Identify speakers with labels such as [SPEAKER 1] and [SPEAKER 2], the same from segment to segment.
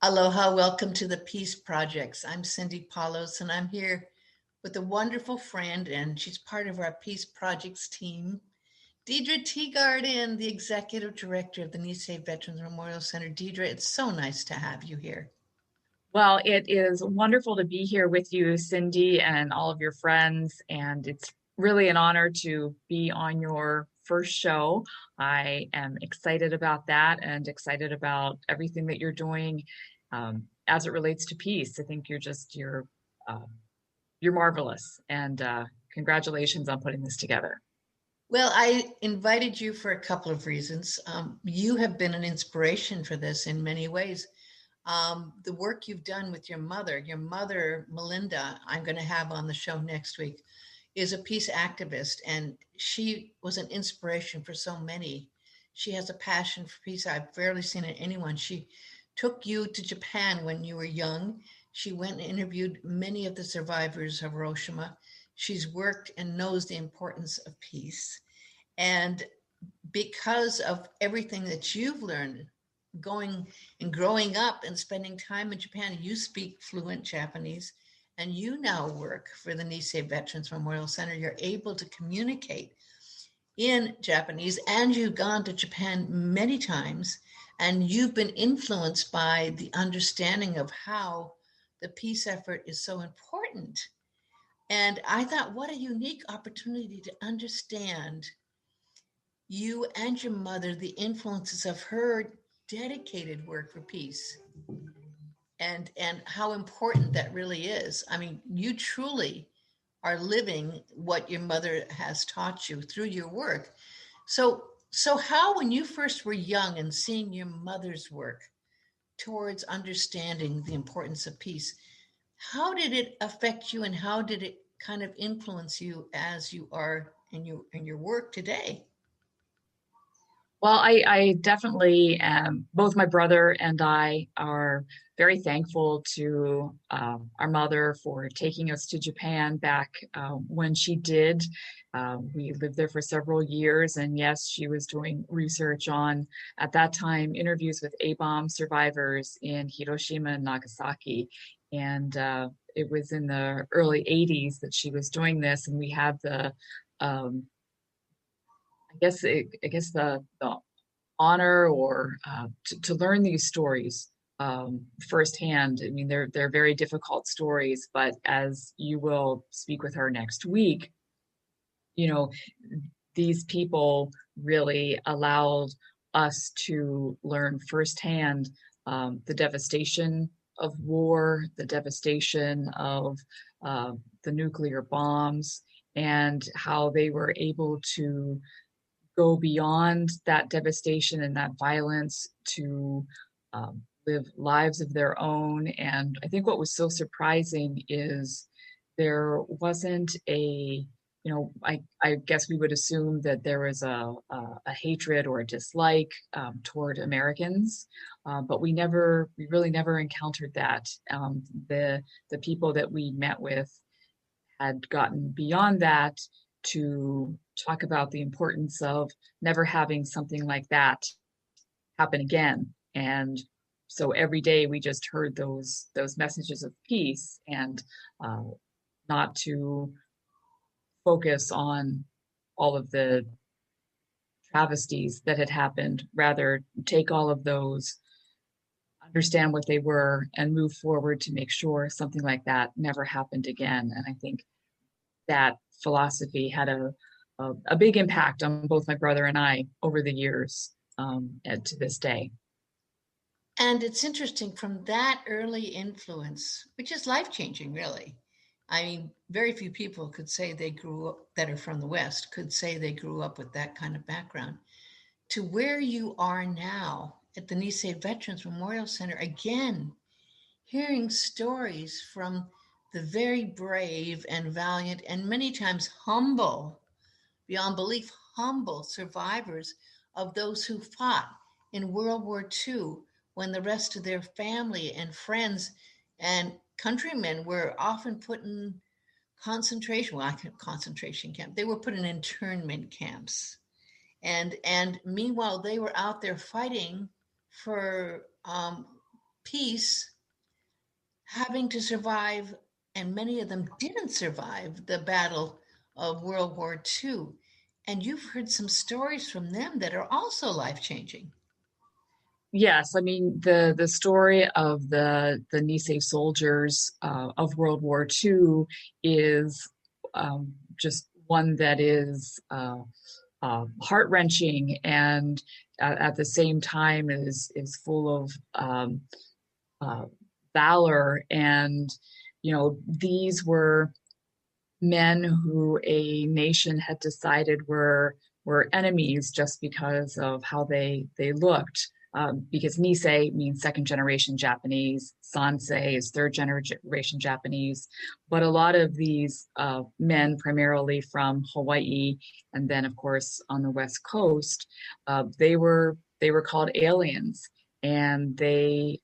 [SPEAKER 1] Aloha, welcome to the Peace Projects. I'm Cindy Paulos, and I'm here with a wonderful friend, and she's part of our Peace Projects team, Deidre Teagarden, the Executive Director of the Nisei Veterans Memorial Center. Deidre, it's so nice to have you here.
[SPEAKER 2] Well, it is wonderful to be here with you, Cindy, and all of your friends. And it's really an honor to be on your first show. I am excited about that and excited about everything that you're doing as it relates to peace. I think uh, you're marvelous, and congratulations on putting this together.
[SPEAKER 1] Well, I invited you for a couple of reasons. You have been an inspiration for this in many ways. The work you've done with your mother, Melinda, I'm going to have on the show next week, is a peace activist, and she was an inspiration for so many. She has a passion for peace I've rarely seen in anyone. She took you to Japan when you were young. She went and interviewed many of the survivors of Hiroshima. She's worked and knows the importance of peace. And because of everything that you've learned going and growing up and spending time in Japan, you speak fluent Japanese, and you now work for the Nisei Veterans Memorial Center. You're able to communicate in Japanese, and you've gone to Japan many times, and you've been influenced by the understanding of how the peace effort is so important. And I thought, what a unique opportunity to understand you and your mother, the influences of her dedicated work for peace, and how important that really is. I mean, you truly are living what your mother has taught you through your work. So how, when you first were young and seeing your mother's work towards understanding the importance of peace, how did it affect you, and how did it kind of influence you as you are in your work today?
[SPEAKER 2] Well, I definitely am. Both my brother and I are very thankful to our mother for taking us to Japan back when she did. We lived there for several years, and yes, she was doing research on, at that time, interviews with A-bomb survivors in Hiroshima and Nagasaki. And it was in the early 80s that she was doing this, and we have um, I guess the honor or to learn these stories firsthand. I mean, they're very difficult stories, but as you will speak with her next week, you know, these people really allowed us to learn firsthand the devastation of war, the devastation of the nuclear bombs, and how they were able to go beyond that devastation and that violence to live lives of their own. And I think what was so surprising is there wasn't I guess we would assume that there was a hatred or a dislike toward Americans, but we really never encountered that. The people that we met with had gotten beyond that to talk about the importance of never having something like that happen again. And so every day we just heard those messages of peace, and uh, not to focus on all of the travesties that had happened, rather take all of those, understand what they were, and move forward to make sure something like that never happened again. And I think that philosophy had a big impact on both my brother and I over the years, and to this day.
[SPEAKER 1] And it's interesting, from that early influence, which is life changing, really. I mean, very few people could say they grew up, that are from the West, could say they grew up with that kind of background, to where you are now at the Nisei Veterans Memorial Center, again, hearing stories from the very brave and valiant and many times humble, beyond belief, humble survivors of those who fought in World War II, when the rest of their family and friends and countrymen were often put in concentration camp. They were put in internment camps. And meanwhile, they were out there fighting for peace, having to survive, and many of them didn't survive the battle of World War II. And you've heard some stories from them that are also life-changing.
[SPEAKER 2] Yes, I mean the story of the Nisei soldiers of World War II is just one that is heart-wrenching, and at the same time is full of uh, valor. And these were men who a nation had decided were enemies just because of how they looked. Because Nisei means second generation Japanese, Sansei is third generation Japanese, but a lot of these men, primarily from Hawaii, and then of course on the West Coast, they were called aliens, and they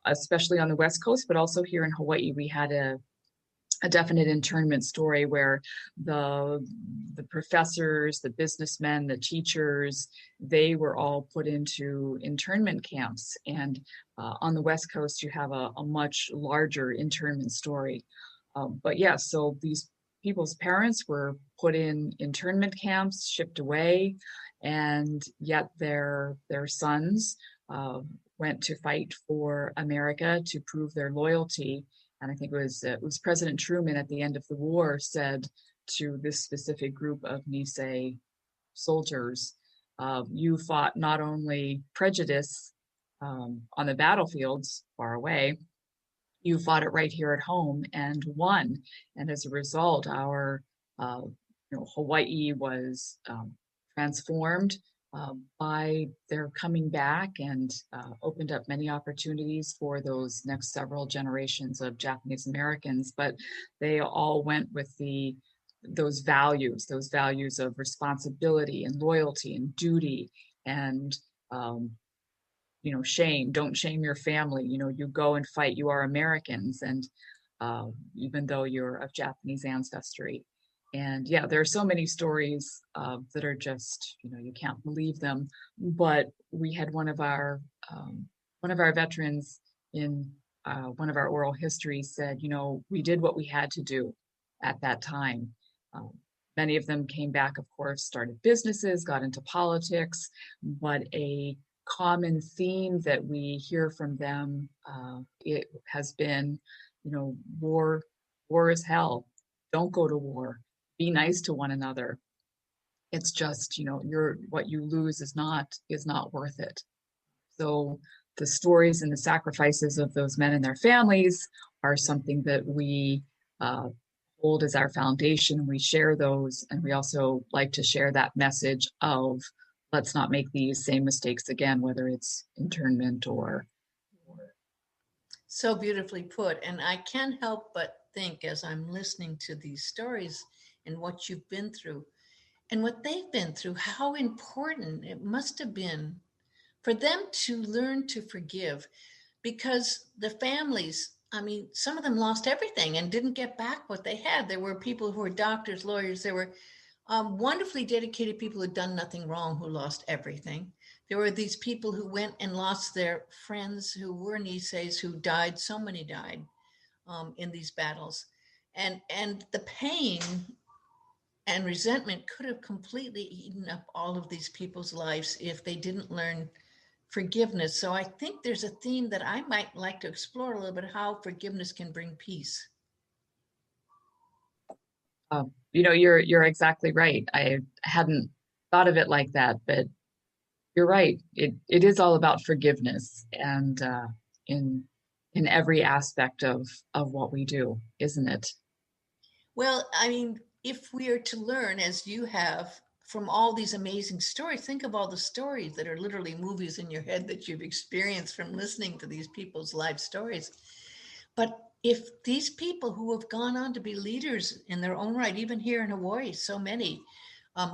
[SPEAKER 2] especially on the West Coast, but also here in Hawaii, we had a definite internment story where the professors, the businessmen, the teachers, they were all put into internment camps. And on the West Coast, you have a much larger internment story. But yeah, so these people's parents were put in internment camps, shipped away, and yet their sons went to fight for America to prove their loyalty. And I think it was President Truman at the end of the war said to this specific group of Nisei soldiers, you fought not only prejudice on the battlefields far away, you fought it right here at home and won. And as a result, our Hawaii was transformed by their coming back, and opened up many opportunities for those next several generations of Japanese Americans. But they all went with those values of responsibility and loyalty and duty, and don't shame your family. You go and fight. You are Americans, and even though you're of Japanese ancestry. And yeah, there are so many stories that are just, you can't believe them. But we had one of our veterans in one of our oral histories said, we did what we had to do at that time. Um, Many of them came back, of course, started businesses, got into politics, but a common theme that we hear from them, it has been, war is hell. Don't go to war. Be nice to one another. It's just, what you lose is not worth it. So the stories and the sacrifices of those men and their families are something that we hold as our foundation. We share those, and we also like to share that message of let's not make these same mistakes again, whether it's internment or.
[SPEAKER 1] So beautifully put. And I can't help but think, as I'm listening to these stories and what you've been through and what they've been through, how important it must have been for them to learn to forgive, because the families, I mean, some of them lost everything and didn't get back what they had. There were people who were doctors, lawyers, there were wonderfully dedicated people who had done nothing wrong who lost everything. There were these people who went and lost their friends who were Niseis, who died. So many died in these battles, and the pain and resentment could have completely eaten up all of these people's lives if they didn't learn forgiveness. So I think there's a theme that I might like to explore a little bit, how forgiveness can bring peace.
[SPEAKER 2] You're exactly right. I hadn't thought of it like that, but you're right. It is all about forgiveness, and in every aspect of what we do, isn't it?
[SPEAKER 1] Well, I mean, if we are to learn, as you have, from all these amazing stories, think of all the stories that are literally movies in your head that you've experienced from listening to these people's life stories. But if these people who have gone on to be leaders in their own right, even here in Hawaii, so many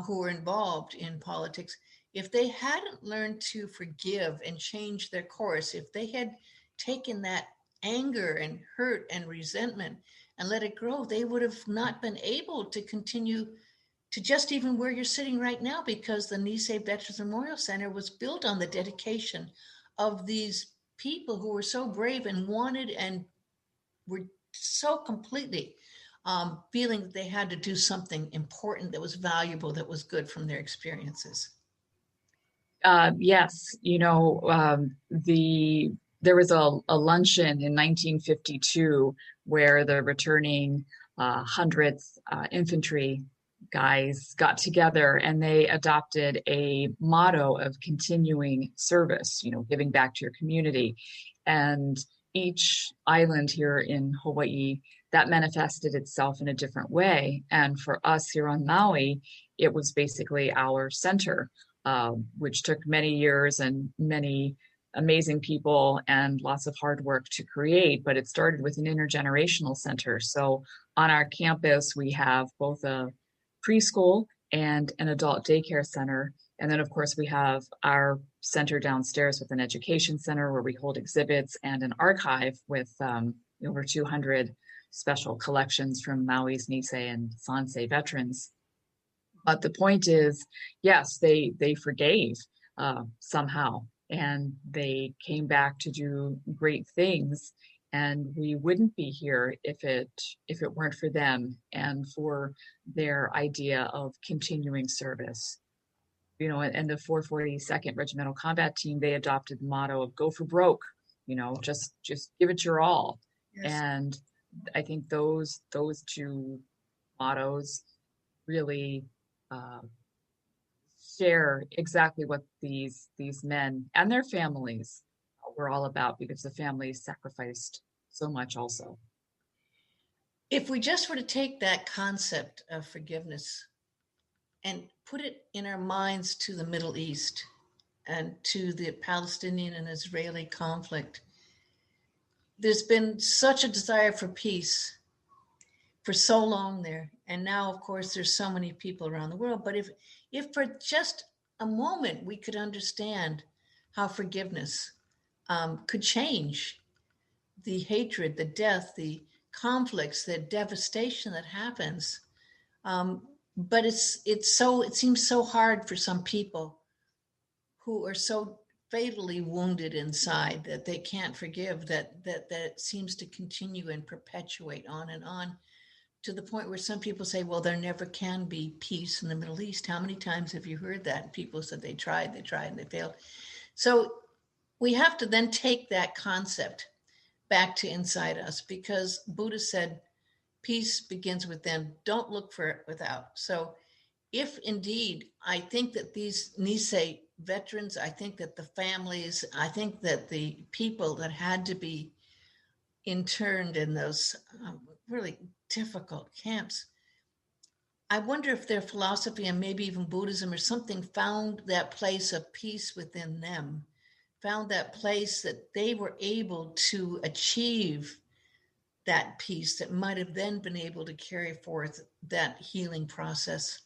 [SPEAKER 1] who were involved in politics, if they hadn't learned to forgive and change their course, if they had taken that anger and hurt and resentment and let it grow, they would have not been able to continue to just even where you're sitting right now, because the Nisei Veterans Memorial Center was built on the dedication of these people who were so brave and wanted and were so completely feeling that they had to do something important that was valuable, that was good from their experiences.
[SPEAKER 2] Yes, there was a luncheon in 1952 where the returning 100th infantry guys got together and they adopted a motto of continuing service, giving back to your community. And each island here in Hawaii, that manifested itself in a different way. And for us here on Maui, it was basically our center, which took many years and many amazing people and lots of hard work to create, but it started with an intergenerational center. So on our campus, we have both a preschool and an adult daycare center. And then, of course, we have our center downstairs with an education center where we hold exhibits and an archive with over 200 special collections from Maui's Nisei and Sansei veterans. But the point is, yes, they forgave somehow, and they came back to do great things. And we wouldn't be here if it weren't for them and for their idea of continuing service. And the 442nd Regimental Combat Team, they adopted the motto of "Go for broke." Just give it your all.
[SPEAKER 1] Yes.
[SPEAKER 2] And I think those two mottos really share exactly what these men and their families were all about, because the families sacrificed so much also.
[SPEAKER 1] If we just were to take that concept of forgiveness and put it in our minds to the Middle East and to the Palestinian and Israeli conflict, there's been such a desire for peace for so long there. And now, of course, there's so many people around the world. But if for just a moment we could understand how forgiveness could change the hatred, the death, the conflicts, the devastation that happens. But it seems so hard for some people who are so fatally wounded inside that they can't forgive, that it seems to continue and perpetuate on and on, to the point where some people say, well, there never can be peace in the Middle East. How many times have you heard that? And people said they tried, and they failed. So we have to then take that concept back to inside us, because Buddha said, peace begins within. Don't look for it without. So if indeed, I think that these Nisei veterans, I think that the families, I think that the people that had to be interned in those really difficult camps, I wonder if their philosophy and maybe even Buddhism or something found that place of peace within them, found that place that they were able to achieve that peace that might have then been able to carry forth that healing process.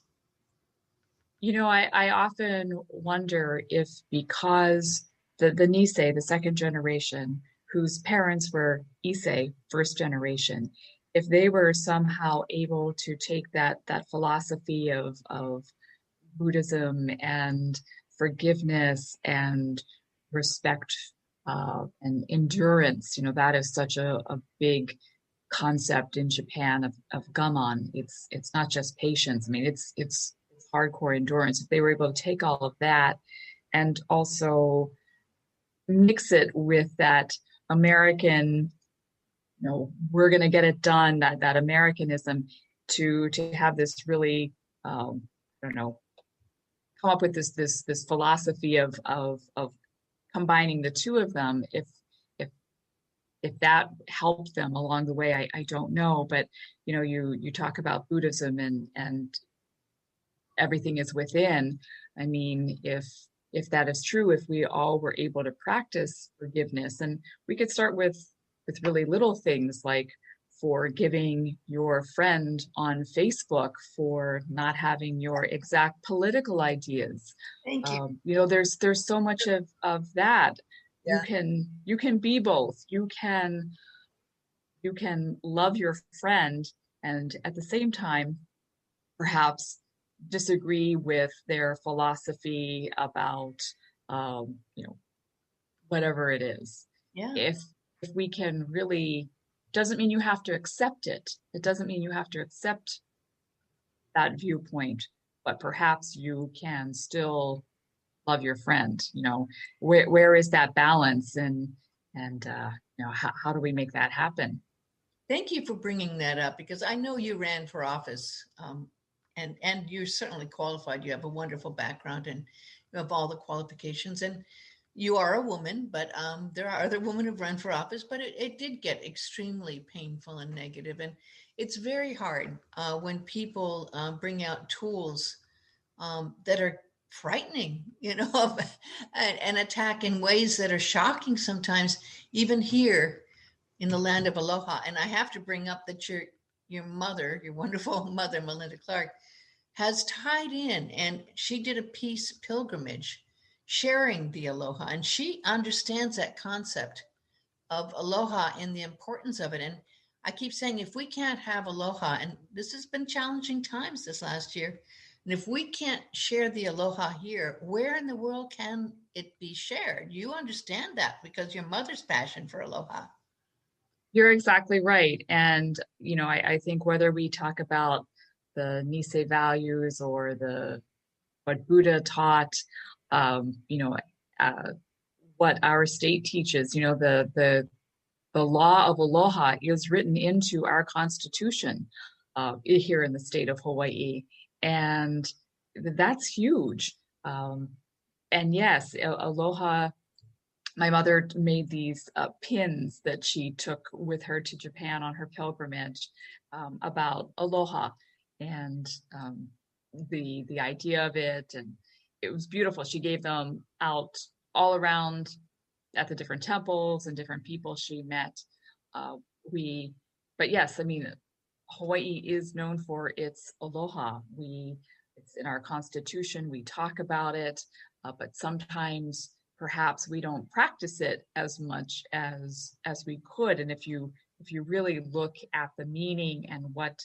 [SPEAKER 2] I often wonder if, because the Nisei, the second generation, whose parents were Issei, first generation, if they were somehow able to take that philosophy of Buddhism and forgiveness and respect and endurance, that is such a big concept in Japan of gammon. It's not just patience. I mean, it's hardcore endurance. If they were able to take all of that and also mix it with that American, we're going to get it done, that Americanism, to have this really, I don't know, come up with this philosophy of combining the two of them. If that helped them along the way, I don't know. But you talk about Buddhism and everything is within. I mean, if that is true, if we all were able to practice forgiveness, and we could start with really little things like forgiving your friend on Facebook for not having your exact political ideas.
[SPEAKER 1] Thank you.
[SPEAKER 2] There's so much of that.
[SPEAKER 1] Yeah.
[SPEAKER 2] You can be both. You can love your friend and at the same time perhaps disagree with their philosophy about whatever it is.
[SPEAKER 1] Yeah.
[SPEAKER 2] If we can really, doesn't mean you have to accept it. It doesn't mean you have to accept that viewpoint, but perhaps you can still love your friend. Where is that balance, and how do we make that happen?
[SPEAKER 1] Thank you for bringing that up because I know you ran for office, and you're certainly qualified. You have a wonderful background and you have all the qualifications. And you are a woman, but there are other women who've run for office. But it did get extremely painful and negative, and it's very hard when people bring out tools that are frightening, and attack in ways that are shocking sometimes, even here in the land of Aloha. And I have to bring up that your mother, your wonderful mother, Melinda Clark, has tied in, and she did a peace pilgrimage sharing the Aloha. And she understands that concept of Aloha and the importance of it. And I keep saying, if we can't have Aloha, and this has been challenging times this last year, and if we can't share the Aloha here, where in the world can it be shared? You understand that because your mother's passion for Aloha.
[SPEAKER 2] You're exactly right. And, I think whether we talk about the Nisei values or what Buddha taught, um, you know, uh, what our state teaches, the law of aloha is written into our constitution here in the state of Hawaii. And that's huge. And yes, aloha, my mother made these pins that she took with her to Japan on her pilgrimage about aloha and the idea of it, and it was beautiful. She gave them out all around at the different temples and different people she met. Uh, we, but yes, I mean, Hawaii is known for its aloha. It's in our constitution. We talk about it, but sometimes perhaps we don't practice it as much as we could. And if you really look at the meaning and what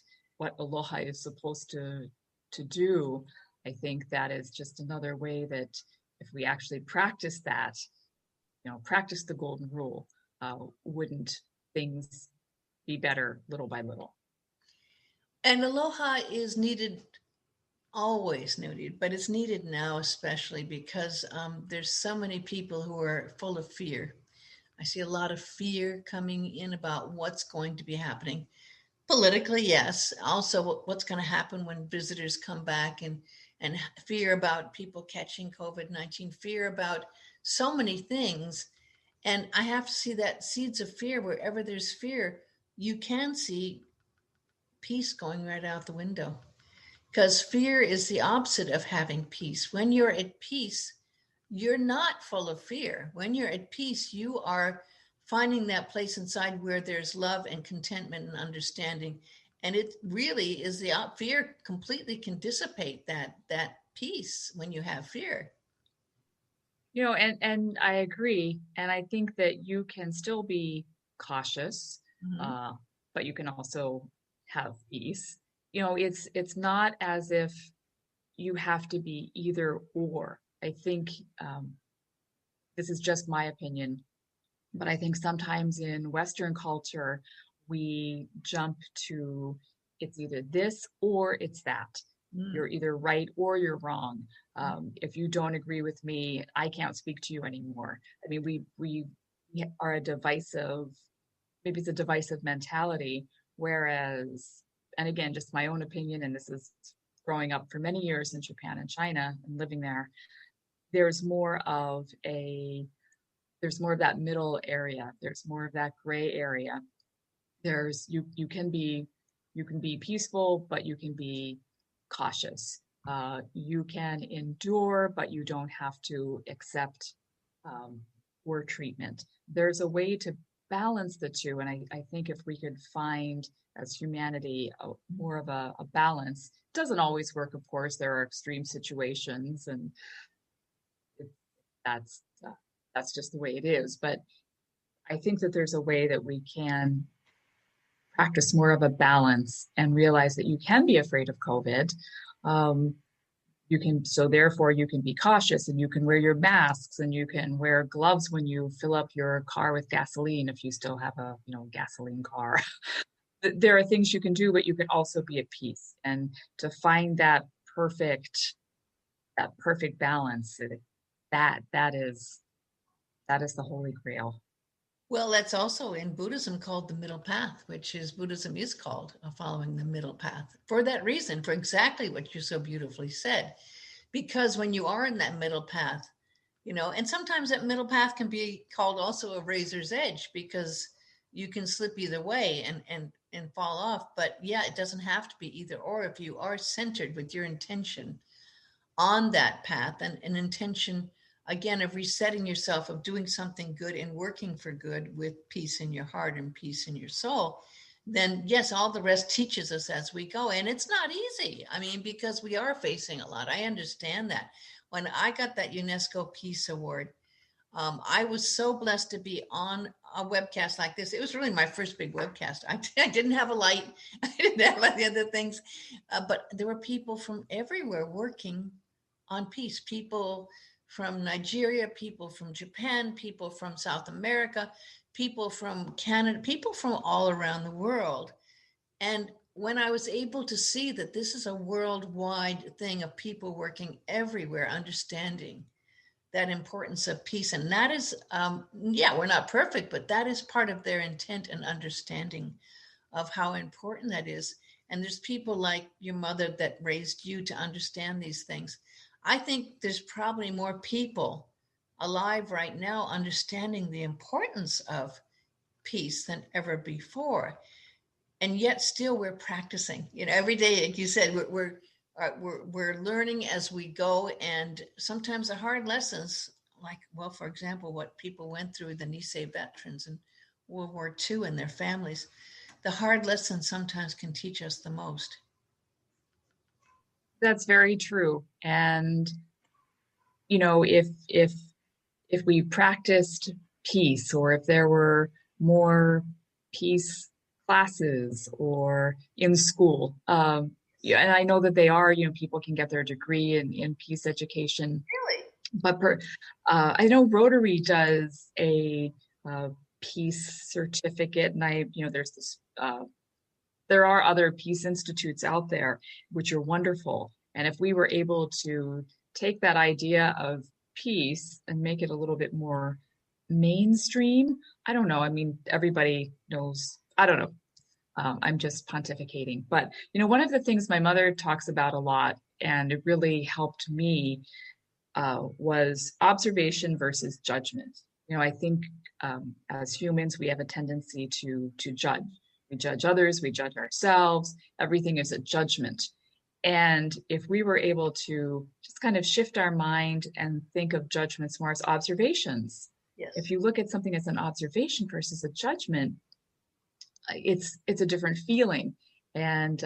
[SPEAKER 2] aloha is supposed to do, I think that is just another way that if we actually practice that, practice the golden rule, wouldn't things be better little by little?
[SPEAKER 1] And Aloha is needed, always needed, but it's needed now, especially because there's so many people who are full of fear. I see a lot of fear coming in about what's going to be happening politically, yes. Also, what's going to happen when visitors come back, and fear about people catching COVID-19, fear about so many things. And I have to see that seeds of fear, wherever there's fear, you can see peace going right out the window. Because fear is the opposite of having peace. When you're at peace, you're not full of fear. When you're at peace, you are finding that place inside where there's love and contentment and understanding. And it really is the fear completely can dissipate that peace when you have fear.
[SPEAKER 2] And I agree. And I think that you can still be cautious,
[SPEAKER 1] Mhm.
[SPEAKER 2] but you can also have peace. It's not as if you have to be either or. I think this is just my opinion, but I think sometimes in Western culture, we jump to it's either this or it's that.
[SPEAKER 1] Mm.
[SPEAKER 2] You're either right or you're wrong. If you don't agree with me, I can't speak to you anymore. I mean, we are maybe it's a divisive mentality. Whereas, and again, just my own opinion, and this is growing up for many years in Japan and China and living there, there's more of that middle area. There's more of that gray area. You can be peaceful, but you can be cautious. You can endure, but you don't have to accept poor treatment. There's a way to balance the two, and I think if we could find as humanity more of a balance, it doesn't always work. Of course, there are extreme situations, and that's that's just the way it is. But I think that there's a way that we can practice more of a balance and realize that you can be afraid of COVID, um, So therefore you can be cautious, and you can wear your masks, and you can wear gloves when you fill up your car with gasoline, if you still have a, gasoline car. There are things you can do, but you can also be at peace. And to find perfect, that perfect balance, that is the holy grail.
[SPEAKER 1] Well, that's also in Buddhism called the middle path, which is Buddhism is called following the middle path for that reason, for exactly what you so beautifully said. Because when you are in that middle path, and sometimes that middle path can be called also a razor's edge, because you can slip either way and fall off. But yeah, it doesn't have to be either or. If you are centered with your intention on that path, and an intention again of resetting yourself, of doing something good and working for good with peace in your heart and peace in your soul, then yes, all the rest teaches us as we go. And it's not easy. I mean, because we are facing a lot. I understand that. When I got that UNESCO Peace Award, I was so blessed to be on a webcast like this. It was really my first big webcast. I didn't have a light. I didn't have any other things, but there were people from everywhere working on peace. People from Nigeria, people from Japan, people from South America, people from Canada, people from all around the world. And when I was able to see that this is a worldwide thing of people working everywhere, understanding that importance of peace. And that is, yeah, we're not perfect, but that is part of their intent and understanding of how important that is. And there's people like your mother that raised you to understand these things. I think there's probably more people alive right now understanding the importance of peace than ever before. And yet still we're practicing, every day, like you said, we're learning as we go. And sometimes the hard lessons, like, well, for example, what people went through, the Nisei veterans in World War II and their families, the hard lessons sometimes can teach us the most.
[SPEAKER 2] That's very true. And if we practiced peace, or if there were more peace classes or in school, yeah, and I know that they are, people can get their degree in peace education.
[SPEAKER 1] Really?
[SPEAKER 2] But I know Rotary does a peace certificate, and there's this, there are other peace institutes out there, which are wonderful. And if we were able to take that idea of peace and make it a little bit more mainstream, I don't know. I mean, everybody knows, I don't know. I'm just pontificating. But, one of the things my mother talks about a lot, and it really helped me, was observation versus judgment. I think as humans, we have a tendency to judge. We judge others, we judge ourselves. Everything is a judgment. And if we were able to just kind of shift our mind and think of judgments more as observations,
[SPEAKER 1] Yes.
[SPEAKER 2] if you look at something as an observation versus a judgment, it's a different feeling. And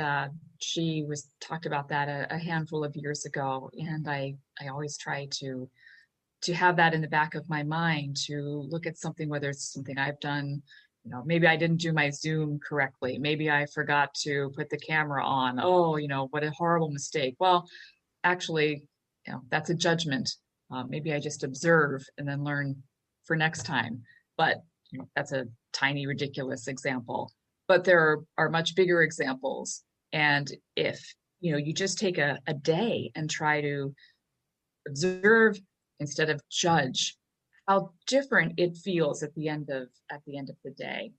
[SPEAKER 2] she talked about that a handful of years ago, and I always try to have that in the back of my mind, to look at something, whether it's something I've done. Maybe I didn't do my Zoom correctly. Maybe I forgot to put the camera on. Oh, what a horrible mistake. Well, actually, that's a judgment. Maybe I just observe and then learn for next time. But that's a tiny, ridiculous example. But there are much bigger examples. And if you just take a day and try to observe instead of judge, how different it feels at the end of the day.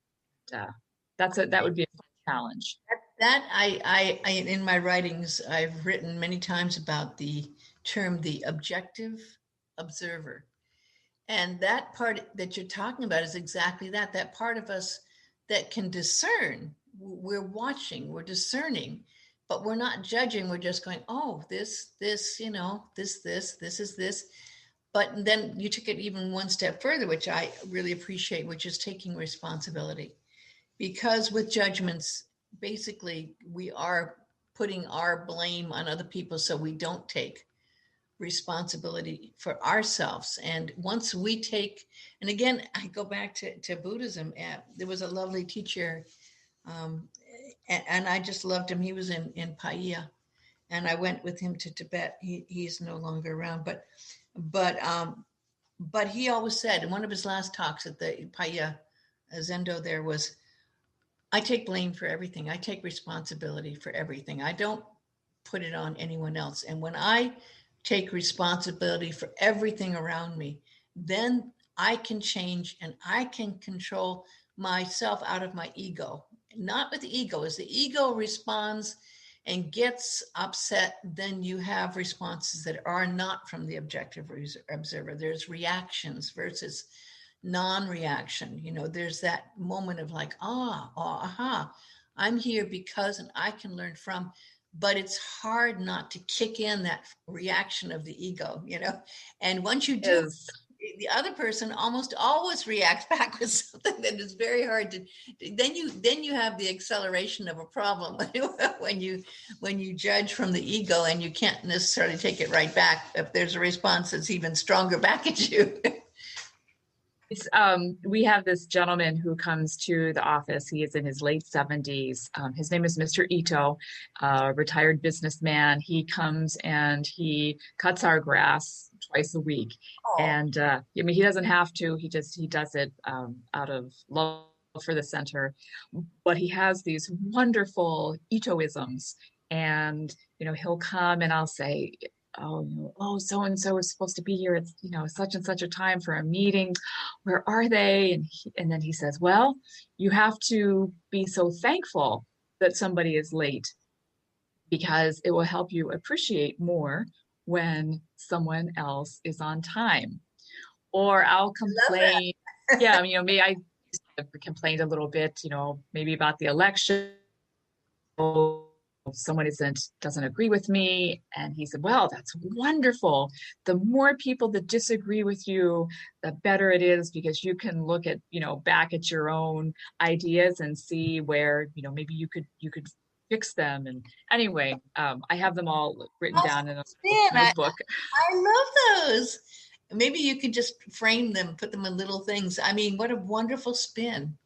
[SPEAKER 2] That would be a fun challenge.
[SPEAKER 1] That I in my writings, I've written many times about the term, the objective observer. And that part that you're talking about is exactly that part of us that can discern. We're watching, we're discerning, but we're not judging. We're just going, oh, this is this. But then you took it even one step further, which I really appreciate, which is taking responsibility. Because with judgments, basically, we are putting our blame on other people, so we don't take responsibility for ourselves. And once we take, and again, I go back to Buddhism. There was a lovely teacher, and I just loved him. He was in Paia. and I went with him to Tibet. He's no longer around, but he always said in one of his last talks at the Paya Zendo there was, I take blame for everything. I take responsibility for everything. I don't put it on anyone else. And when I take responsibility for everything around me, then I can change and I can control myself out of my ego. Not with the ego. As the ego responds and gets upset, then you have responses that are not from the objective observer. There's reactions versus non-reaction. There's that moment of like, aha, I'm here because, and I can learn from. But it's hard not to kick in that reaction of the ego, and once you do, the other person almost always reacts back with something that is very hard to. Then you have the acceleration of a problem when you judge from the ego, and you can't necessarily take it right back if there's a response that's even stronger back at you.
[SPEAKER 2] We have this gentleman who comes to the office. He is in his late 70s. His name is Mr. Ito, retired businessman. He comes and he cuts our grass twice a week. Oh. And he doesn't have to. He does it out of love for the center. But he has these wonderful Itoisms. And, he'll come and I'll say, so and so is supposed to be here. It's such and such a time for a meeting. Where are they? And then he says, well, you have to be so thankful that somebody is late, because it will help you appreciate more when someone else is on time. Or I'll complain. Yeah, maybe I complained a little bit, maybe about the election. Someone doesn't agree with me. And he said, well, that's wonderful. The more people that disagree with you, the better it is, because you can look at, back at your own ideas and see where, maybe you could fix them. And anyway, I have them all written down in a notebook.
[SPEAKER 1] I love those. Maybe you could just frame them, put them in little things. I mean, what a wonderful spin.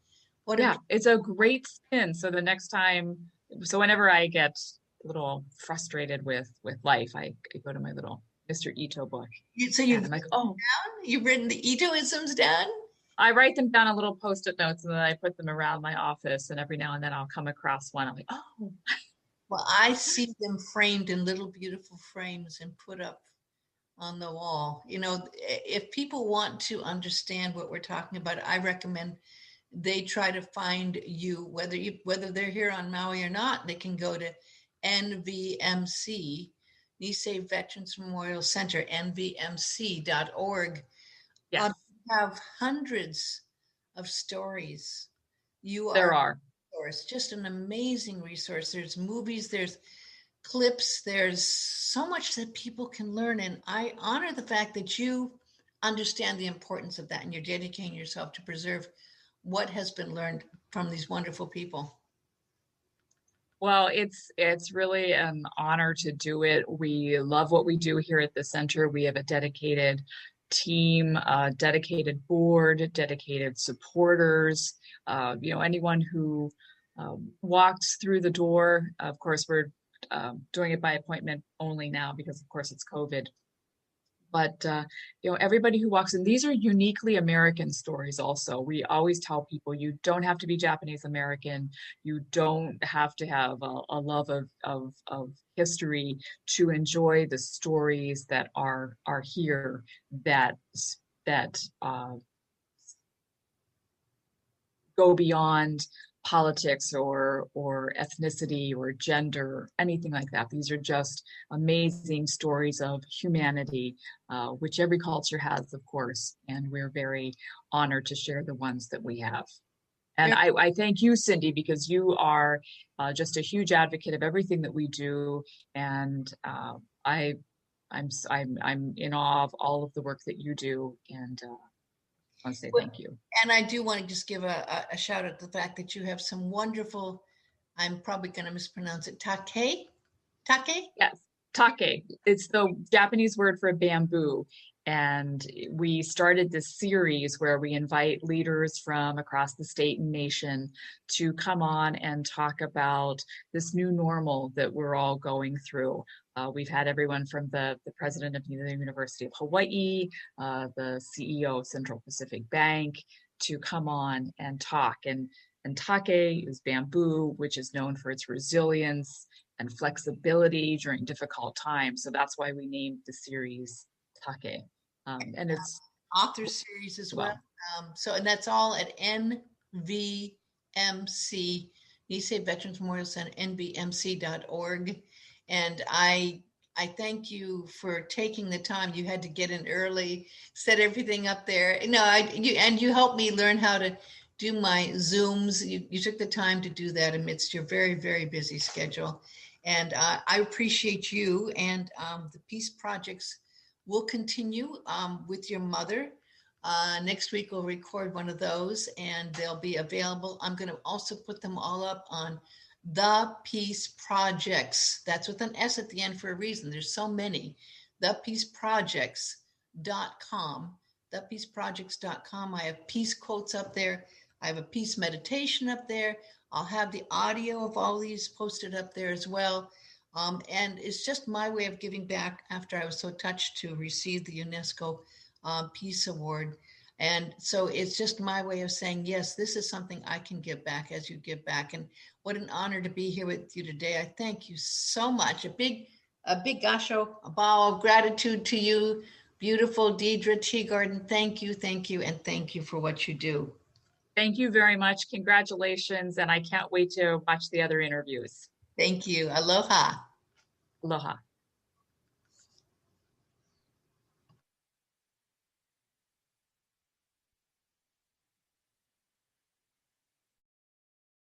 [SPEAKER 2] It's a great spin. So the next time, whenever I get a little frustrated with life, I go to my little Mr. Ito book.
[SPEAKER 1] I'm like, you've written the Itoisms down?
[SPEAKER 2] I write them down on little Post-it notes, and then I put them around my office, and every now and then I'll come across one. I'm like, oh.
[SPEAKER 1] Well, I see them framed in little beautiful frames and put up on the wall. If people want to understand what we're talking about, I recommend they try to find you, whether they're here on Maui or not. They can go to NVMC, Nisei Veterans Memorial Center, nvmc.org.
[SPEAKER 2] Yes.
[SPEAKER 1] Have hundreds of stories.
[SPEAKER 2] There are.
[SPEAKER 1] Just an amazing resource. There's movies, there's clips, there's so much that people can learn. And I honor the fact that you understand the importance of that, and you're dedicating yourself to preserve what has been learned from these wonderful people.
[SPEAKER 2] Well, it's really an honor to do it. We love what we do here at the center. We have a dedicated team, dedicated board, dedicated supporters. Anyone who walks through the door. Of course, we're doing it by appointment only now because, of course, it's COVID. But, everybody who walks in, these are uniquely American stories also. We always tell people you don't have to be Japanese American. You don't have to have a love of history to enjoy the stories that are here that go beyond politics or ethnicity or gender, anything like that. These are just amazing stories of humanity, which every culture has, of course, and we're very honored to share the ones that we have. And I thank you, Cindy, because you are just a huge advocate of everything that we do, and I'm in awe of all of the work that you do, and I want to say thank you.
[SPEAKER 1] And I do want to just give a shout out to the fact that you have some wonderful, I'm probably going to mispronounce it, take?
[SPEAKER 2] Yes, take. It's the Japanese word for bamboo. And we started this series where we invite leaders from across the state and nation to come on and talk about this new normal that we're all going through. We've had everyone from the president of the University of Hawaii, the CEO of Central Pacific Bank, to come on and talk. And take is bamboo, which is known for its resilience and flexibility during difficult times. So that's why we named the series Take. And it's
[SPEAKER 1] author series as well. And that's all at NVMC, Nisei Veterans Memorial Center, nvmc.org. And I thank you for taking the time. You had to get in early, set everything up there. No, you helped me learn how to do my Zooms. You took the time to do that amidst your very, very busy schedule. And I appreciate you, and the Peace Projects will continue with your mother. Next week, we'll record one of those, and they'll be available. I'm going to also put them all up on the Peace Projects. That's with an S at the end for a reason. There's so many. Thepeaceprojects.com. Thepeaceprojects.com. I have peace quotes up there. I have a peace meditation up there. I'll have the audio of all these posted up there as well. And it's just my way of giving back after I was so touched to receive the UNESCO Peace Award. And so it's just my way of saying, yes, this is something I can give back as you give back. And what an honor to be here with you today. I thank you so much. A big gasho, a bow of gratitude to you, beautiful Deidre Teagarden. Thank you, and thank you for what you do.
[SPEAKER 2] Thank you very much. Congratulations. And I can't wait to watch the other interviews.
[SPEAKER 1] Thank you. Aloha.
[SPEAKER 2] Aloha.